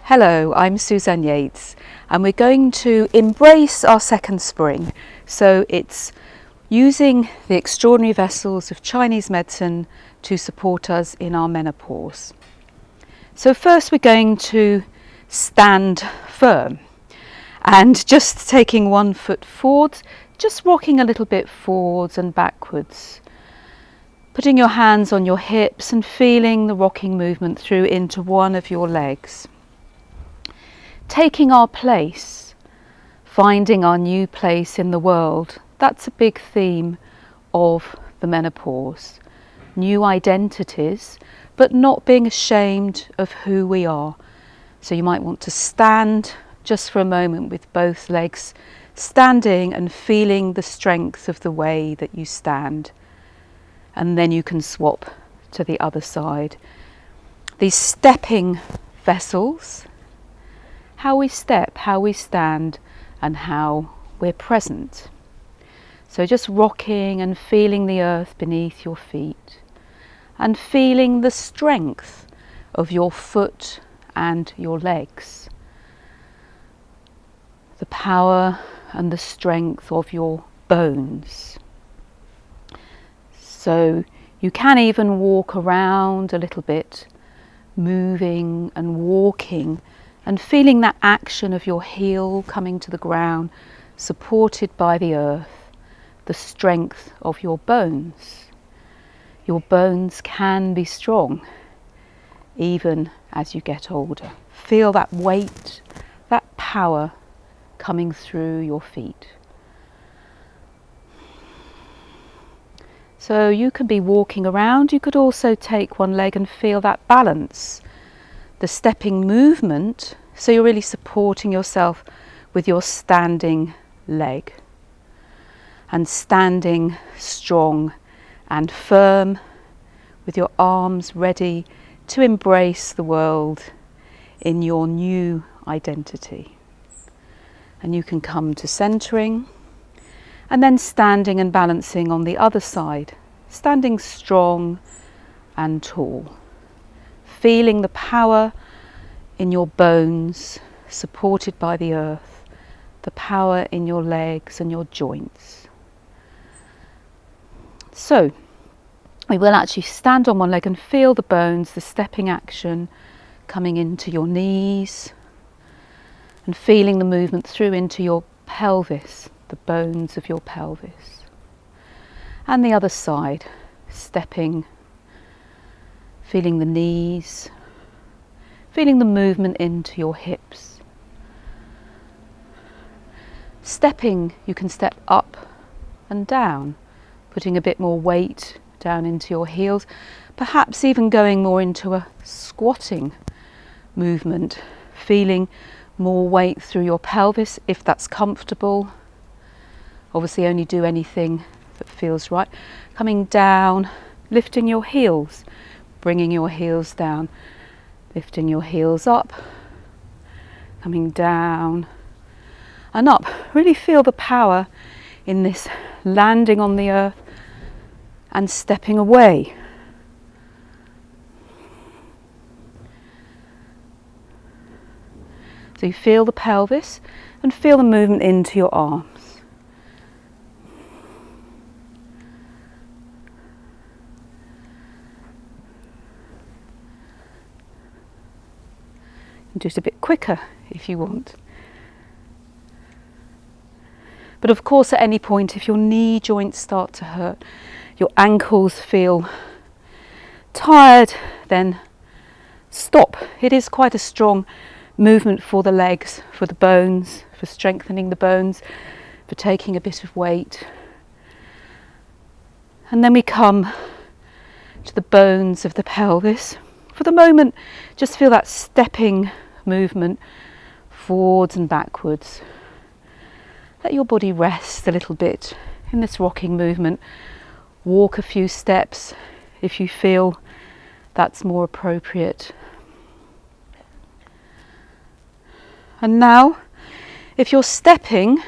Hello, I'm Suzanne Yates and we're going to embrace our second spring. So it's using the extraordinary vessels of Chinese medicine to support us in our menopause. So first we're going to stand firm and just taking one foot forward, just rocking a little bit forwards and backwards. Putting your hands on your hips and feeling the rocking movement through into one of your legs. Taking our place, finding our new place in the world. That's a big theme of the menopause. New identities, but not being ashamed of who we are. So you might want to stand just for a moment with both legs standing and feeling the strength of the way that you stand. And then you can swap to the other side. These stepping vessels, how we step, how we stand, and how we're present. So just rocking and feeling the earth beneath your feet and feeling the strength of your foot and your legs. The power and the strength of your bones. So you can even walk around a little bit, moving and walking and feeling that action of your heel coming to the ground, supported by the earth, the strength of your bones. Your bones can be strong, even as you get older. Feel that weight, that power coming through your feet. So you can be walking around, you could also take one leg and feel that balance. The stepping movement, so you're really supporting yourself with your standing leg and standing strong and firm with your arms ready to embrace the world in your new identity. And you can come to centering and then standing and balancing on the other side, standing strong and tall. Feeling the power in your bones, supported by the earth, the power in your legs and your joints. So, we will actually stand on one leg and feel the bones, the stepping action coming into your knees and feeling the movement through into your pelvis, the bones of your pelvis. And the other side, stepping, feeling the knees, feeling the movement into your hips. Stepping, you can step up and down, putting a bit more weight down into your heels, perhaps even going more into a squatting movement, feeling more weight through your pelvis if that's comfortable. Obviously only do anything that feels right. Coming down, lifting your heels, bringing your heels down, lifting your heels up, coming down and up. Really feel the power in this landing on the earth and stepping away. So you feel the pelvis and feel the movement into your arms. Do it a bit quicker if you want. But of course, at any point, if your knee joints start to hurt, your ankles feel tired, then stop. It is quite a strong movement for the legs, for the bones, for strengthening the bones, for taking a bit of weight. And then we come to the bones of the pelvis. For the moment, just feel that stepping movement forwards and backwards. Let your body rest a little bit in this rocking movement. Walk a few steps if you feel that's more appropriate. And now, if you're stepping,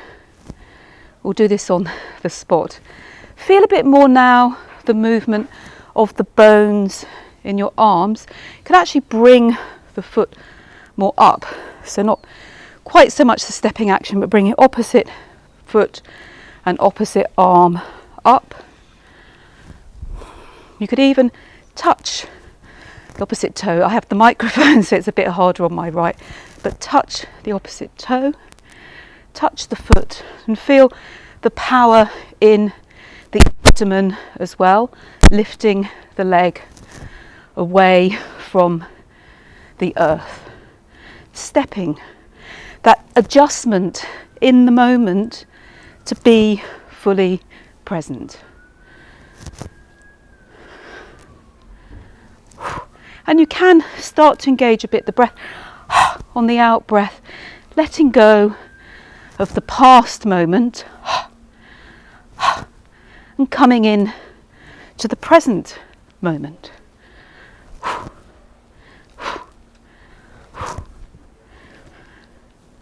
we'll do this on the spot. Feel a bit more now the movement of the bones in your arms. You can actually bring the foot more up. So not quite so much the stepping action, but bringing opposite foot and opposite arm up. You could even touch the opposite toe. I have the microphone, so it's a bit harder on my right, but touch the opposite toe, touch the foot, and feel the power in the abdomen as well, lifting the leg away from the earth. Stepping, that adjustment in the moment to be fully present. And you can start to engage a bit the breath on the out breath, letting go of the past moment and coming in to the present moment.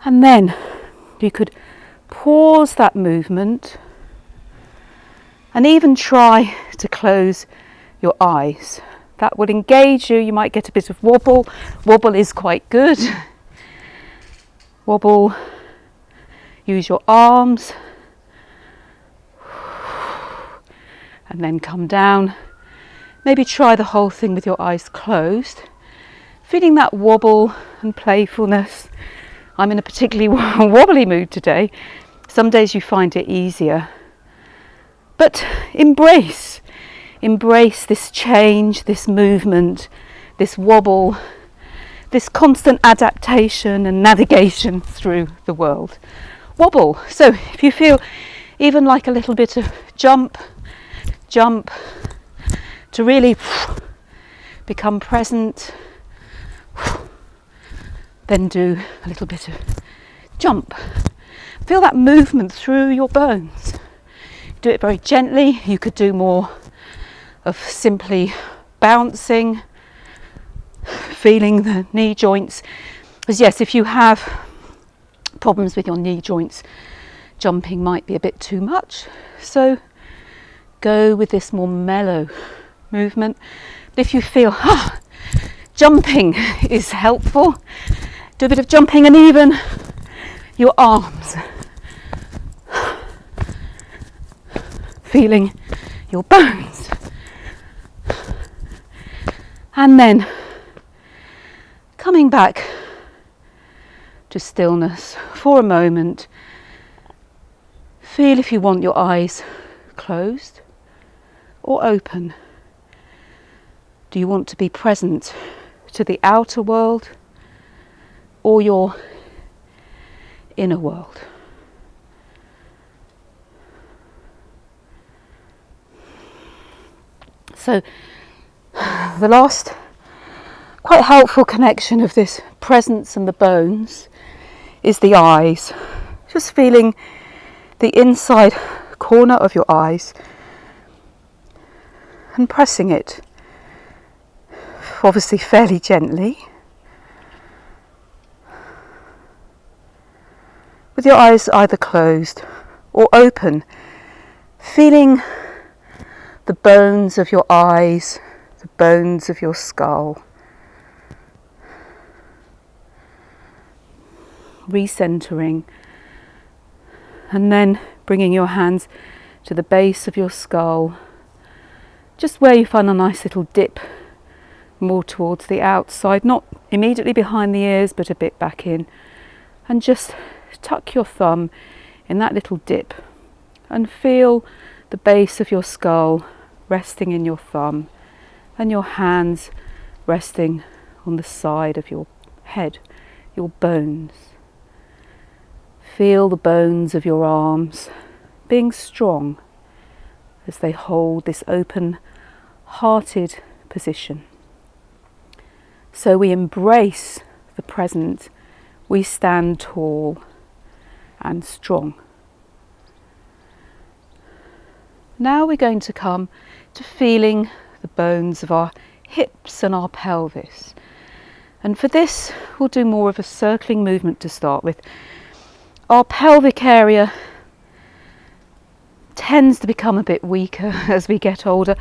And then you could pause that movement and even try to close your eyes. That would engage you. You might get a bit of wobble. Wobble is quite good. Wobble. Use your arms. And then come down. Maybe try the whole thing with your eyes closed. Feeling that wobble and playfulness. I'm in a particularly wobbly mood today. Some days you find it easier. But embrace this change, this movement, this wobble, this constant adaptation and navigation through the world. Wobble. So if you feel even like a little bit of jump, to really become present, then do a little bit of jump. Feel that movement through your bones. Do it very gently. You could do more of simply bouncing, feeling the knee joints. Because yes, if you have problems with your knee joints, jumping might be a bit too much. So go with this more mellow movement. But if you feel jumping is helpful, do a bit of jumping and even your arms. Feeling your bones. And then coming back to stillness for a moment. Feel if you want your eyes closed or open. Do you want to be present to the outer world or your inner world? So the last quite helpful connection of this presence and the bones is the eyes. Just feeling the inside corner of your eyes and pressing it, obviously fairly gently, with your eyes either closed or open, feeling the bones of your eyes, the bones of your skull. Recentering, and then bringing your hands to the base of your skull, just where you find a nice little dip more towards the outside, not immediately behind the ears but a bit back in, and just tuck your thumb in that little dip and feel the base of your skull resting in your thumb and your hands resting on the side of your head, your bones. Feel the bones of your arms being strong as they hold this open-hearted position. So we embrace the present, we stand tall and strong. Now we're going to come to feeling the bones of our hips and our pelvis. And for this, we'll do more of a circling movement to start with. Our pelvic area tends to become a bit weaker as we get older,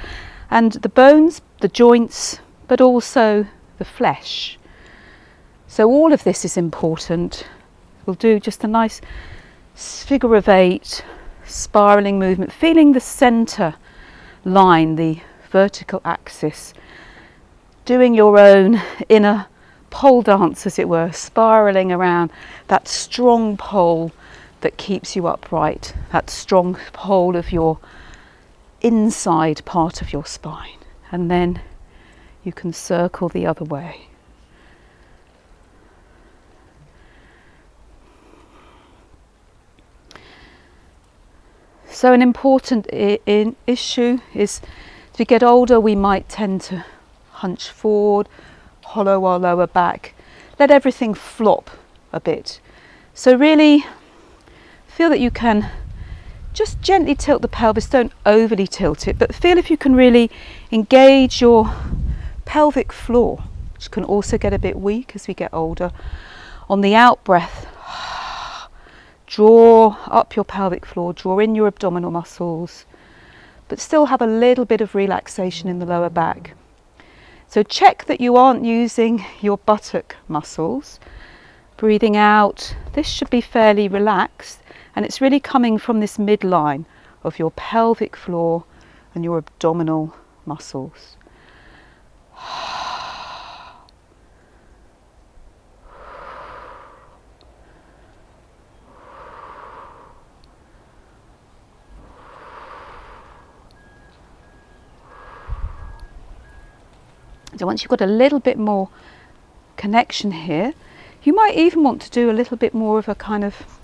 and the bones, the joints, but also the flesh So all of this is important. We'll do just a nice figure of 8 spiraling movement, feeling the center line, the vertical axis, doing your own inner pole dance, as it were, spiraling around that strong pole that keeps you upright, that strong pole of your inside part of your spine. And then you can circle the other way. So an important issue is, as we get older, we might tend to hunch forward, hollow our lower back, let everything flop a bit. So really feel that you can just gently tilt the pelvis, don't overly tilt it, but feel if you can really engage your pelvic floor, which can also get a bit weak as we get older. On the out breath, draw up your pelvic floor, draw in your abdominal muscles, but still have a little bit of relaxation in the lower back. So check that you aren't using your buttock muscles. Breathing out, this should be fairly relaxed, and it's really coming from this midline of your pelvic floor and your abdominal muscles. So once you've got a little bit more connection here, you might even want to do a little bit more of a kind of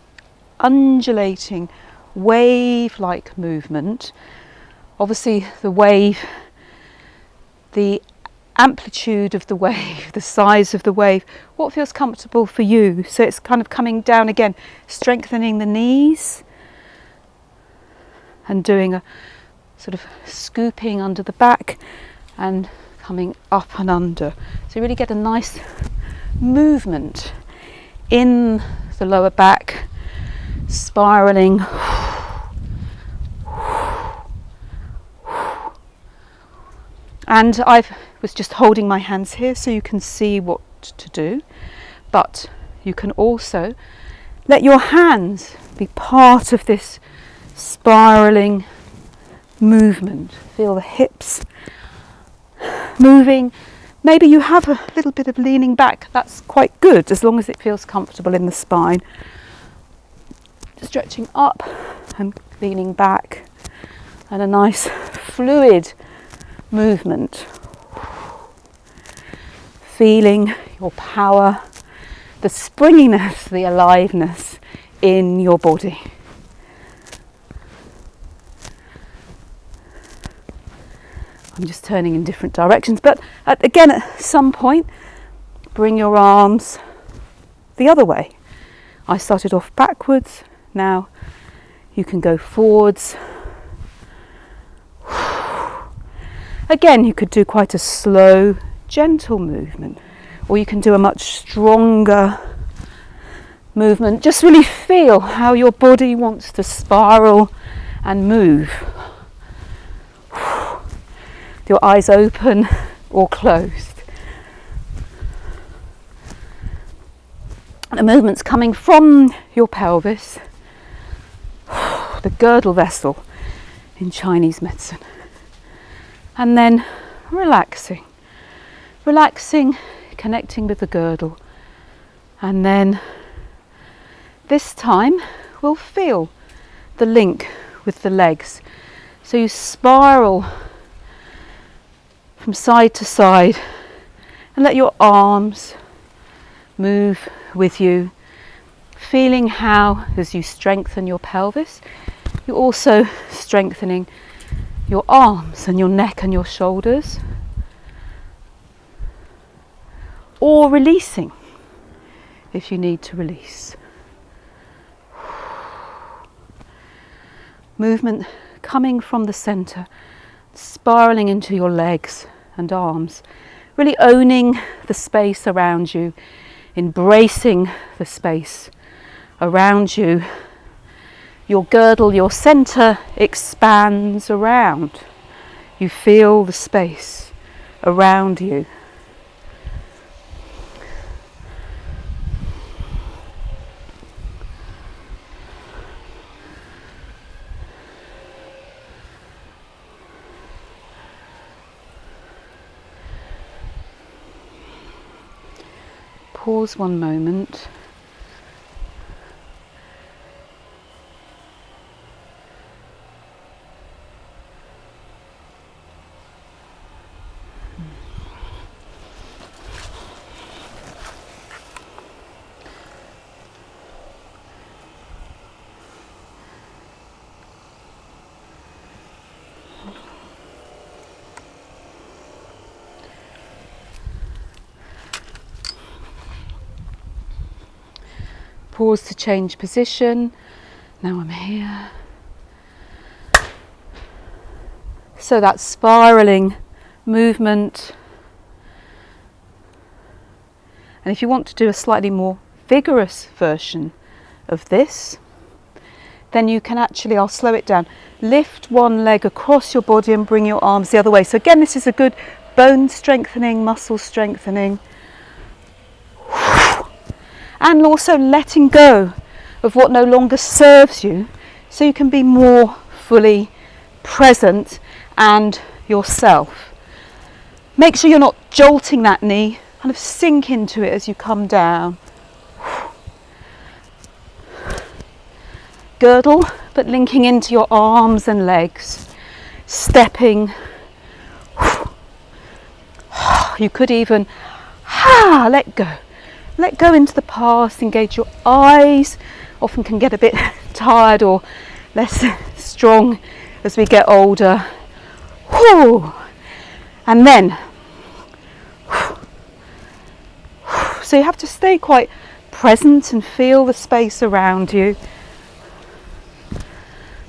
undulating wave-like movement. Obviously the wave, the amplitude of the wave, the size of the wave, what feels comfortable for you. So it's kind of coming down again, strengthening the knees and doing a sort of scooping under the back and coming up and under. So you really get a nice movement in the lower back, spiraling. And I was just holding my hands here so you can see what to do, but you can also let your hands be part of this spiraling movement. Feel the hips moving. Maybe you have a little bit of leaning back, that's quite good as long as it feels comfortable in the spine. Stretching up and leaning back, and a nice fluid movement. Feeling your power, the springiness, the aliveness in your body. I'm just turning in different directions, but again at some point bring your arms the other way. I started off backwards, now you can go forwards. Again, you could do quite a slow, gentle movement, or you can do a much stronger movement. Just really feel how your body wants to spiral and move. Your eyes open or closed. The movement's coming from your pelvis, the girdle vessel in Chinese medicine. And then relaxing, connecting with the girdle. And then this time we'll feel the link with the legs. So you spiral from side to side and let your arms move with you, feeling how as you strengthen your pelvis, you're also strengthening your arms and your neck and your shoulders, or releasing if you need to release. Movement coming from the center, spiraling into your legs and arms, really owning the space around you, embracing the space around you. Your girdle, your center expands around. You feel the space around you. Pause one moment. Pause to change position. Now I'm here. So that spiralling movement. And if you want to do a slightly more vigorous version of this, then you can actually, I'll slow it down, lift one leg across your body and bring your arms the other way. So again, this is a good bone strengthening, muscle strengthening. And also letting go of what no longer serves you, so you can be more fully present and yourself. Make sure you're not jolting that knee, kind of sink into it as you come down. Girdle, but linking into your arms and legs, stepping. You could even let go. Let go into the past, engage your eyes. Often can get a bit tired or less strong as we get older. And then, so you have to stay quite present and feel the space around you.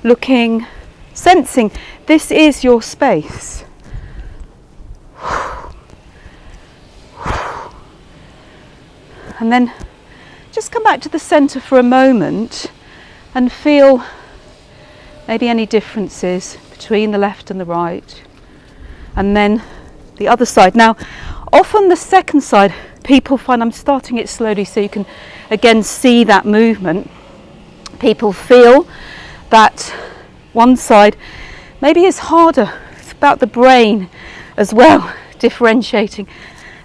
Looking, sensing this is your space. And then just come back to the centre for a moment and feel maybe any differences between the left and the right. And then the other side. Now, often the second side, people find, I'm starting it slowly so you can again see that movement. People feel that one side maybe is harder. It's about the brain as well, differentiating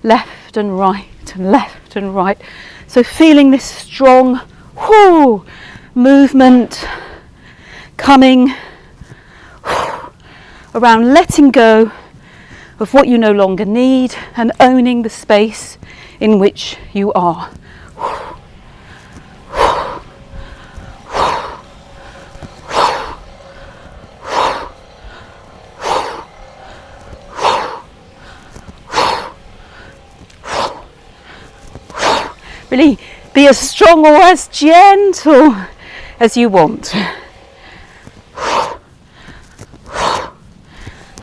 left and right and left and right. So feeling this strong movement coming around, letting go of what you no longer need and owning the space in which you are. Really be as strong or as gentle as you want.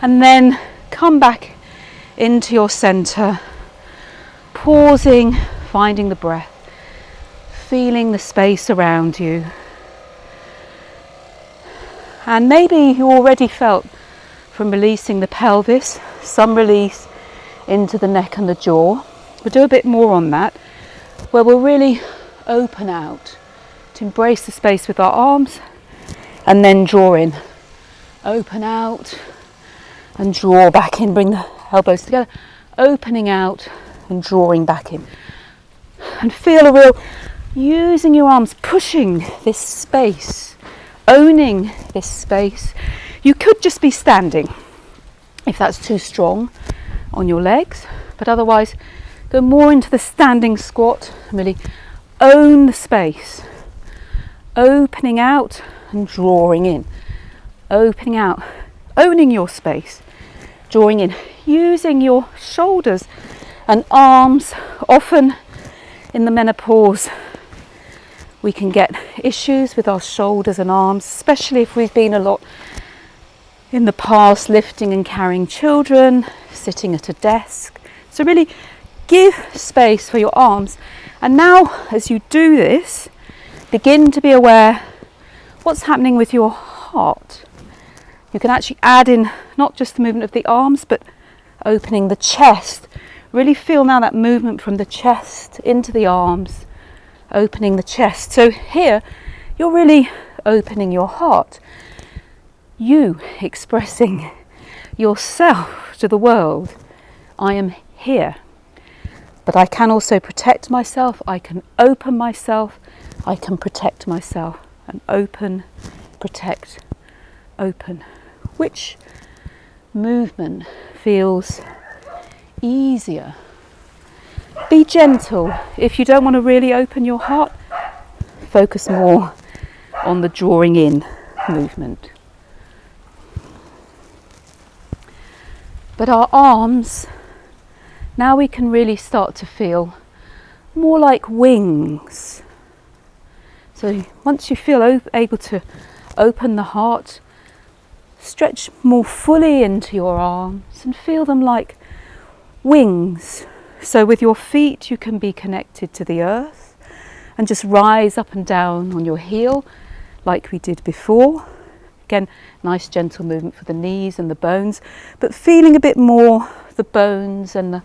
And then come back into your centre, pausing, finding the breath, feeling the space around you. And maybe you already felt from releasing the pelvis, some release into the neck and the jaw. We'll do a bit more on that, where we'll really open out to embrace the space with our arms and then draw in. Open out and draw back in, bring the elbows together, opening out and drawing back in. And feel a real, using your arms, pushing this space, owning this space. You could just be standing if that's too strong on your legs, but otherwise go more into the standing squat and really own the space. Opening out and drawing in. Opening out, owning your space, drawing in, using your shoulders and arms. Often in the menopause we can get issues with our shoulders and arms, especially if we've been a lot in the past lifting and carrying children, sitting at a desk. So really give space for your arms. And now as you do this, begin to be aware what's happening with your heart. You can actually add in not just the movement of the arms, but opening the chest. Really feel now that movement from the chest into the arms, opening the chest. So here, you're really opening your heart. You expressing yourself to the world. I am here. But I can also protect myself, I can open myself, I can protect myself, and open, protect, open. Which movement feels easier? Be gentle. If you don't want to really open your heart, focus more on the drawing in movement. But our arms, now we can really start to feel more like wings. So once you feel able to open the heart, stretch more fully into your arms and feel them like wings. So with your feet you can be connected to the earth and just rise up and down on your heel like we did before. Again, nice gentle movement for the knees and the bones, but feeling a bit more the bones and the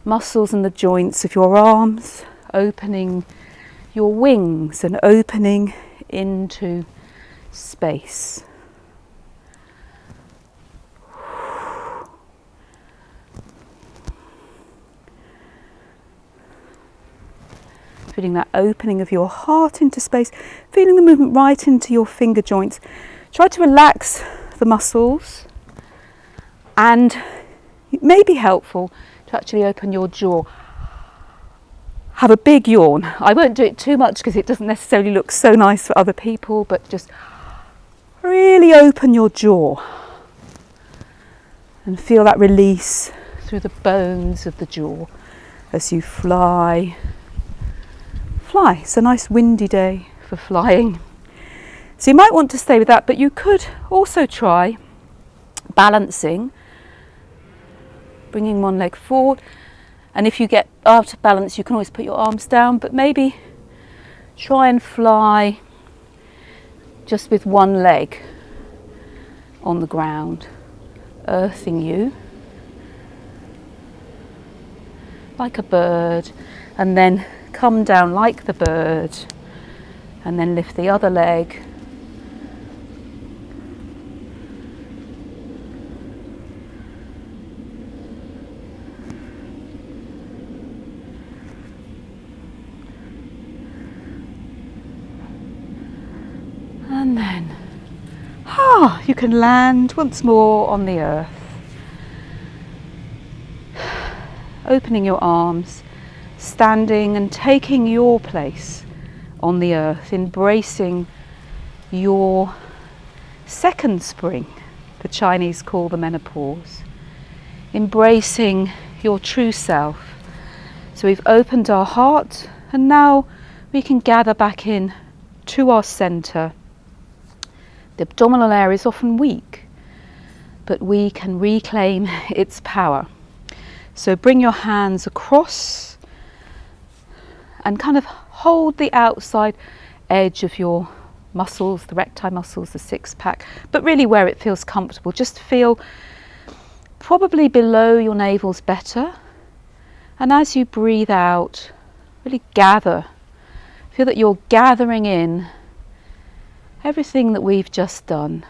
muscles and the joints of your arms, opening your wings and opening into space. Feeling that opening of your heart into space, feeling the movement right into your finger joints. Try to relax the muscles, and it may be helpful to actually open your jaw. Have a big yawn. I won't do it too much because it doesn't necessarily look so nice for other people, but just really open your jaw and feel that release through the bones of the jaw as you fly. Fly. It's a nice windy day for flying. So you might want to stay with that, but you could also try balancing, bringing one leg forward, and if you get out of balance you can always put your arms down, but maybe try and fly just with one leg on the ground, earthing you like a bird, and then come down like the bird, and then lift the other leg. And then, you can land once more on the earth. Opening your arms, standing and taking your place on the earth, embracing your second spring, the Chinese call the menopause, embracing your true self. So we've opened our heart and now we can gather back in to our centre. The abdominal area is often weak, but we can reclaim its power. So bring your hands across and kind of hold the outside edge of your muscles, the recti muscles, the six pack, but really where it feels comfortable. Just feel probably below your navel's better. And as you breathe out, really gather. Feel that you're gathering in everything that we've just done.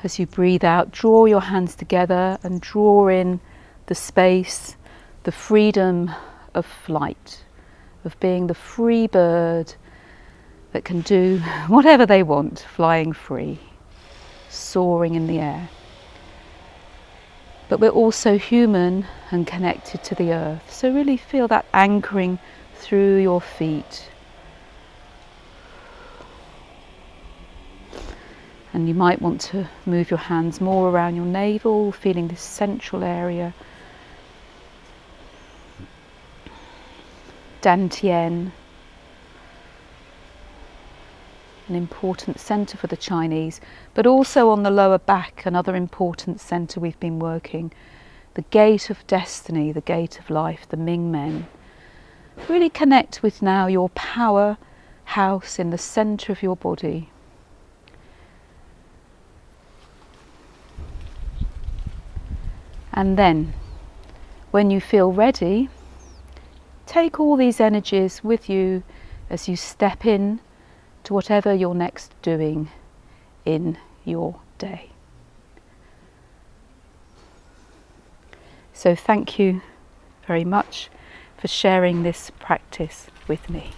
As you breathe out, draw your hands together and draw in the space, the freedom of flight, of being the free bird that can do whatever they want, flying free, soaring in the air. But we're also human and connected to the earth. So really feel that anchoring through your feet. And you might want to move your hands more around your navel, feeling this central area. Dantian, an important centre for the Chinese, but also on the lower back, another important centre we've been working. The gate of destiny, the gate of life, the Ming Men. Really connect with now your power house in the centre of your body. And then, when you feel ready, take all these energies with you as you step in to whatever you're next doing in your day. So thank you very much for sharing this practice with me.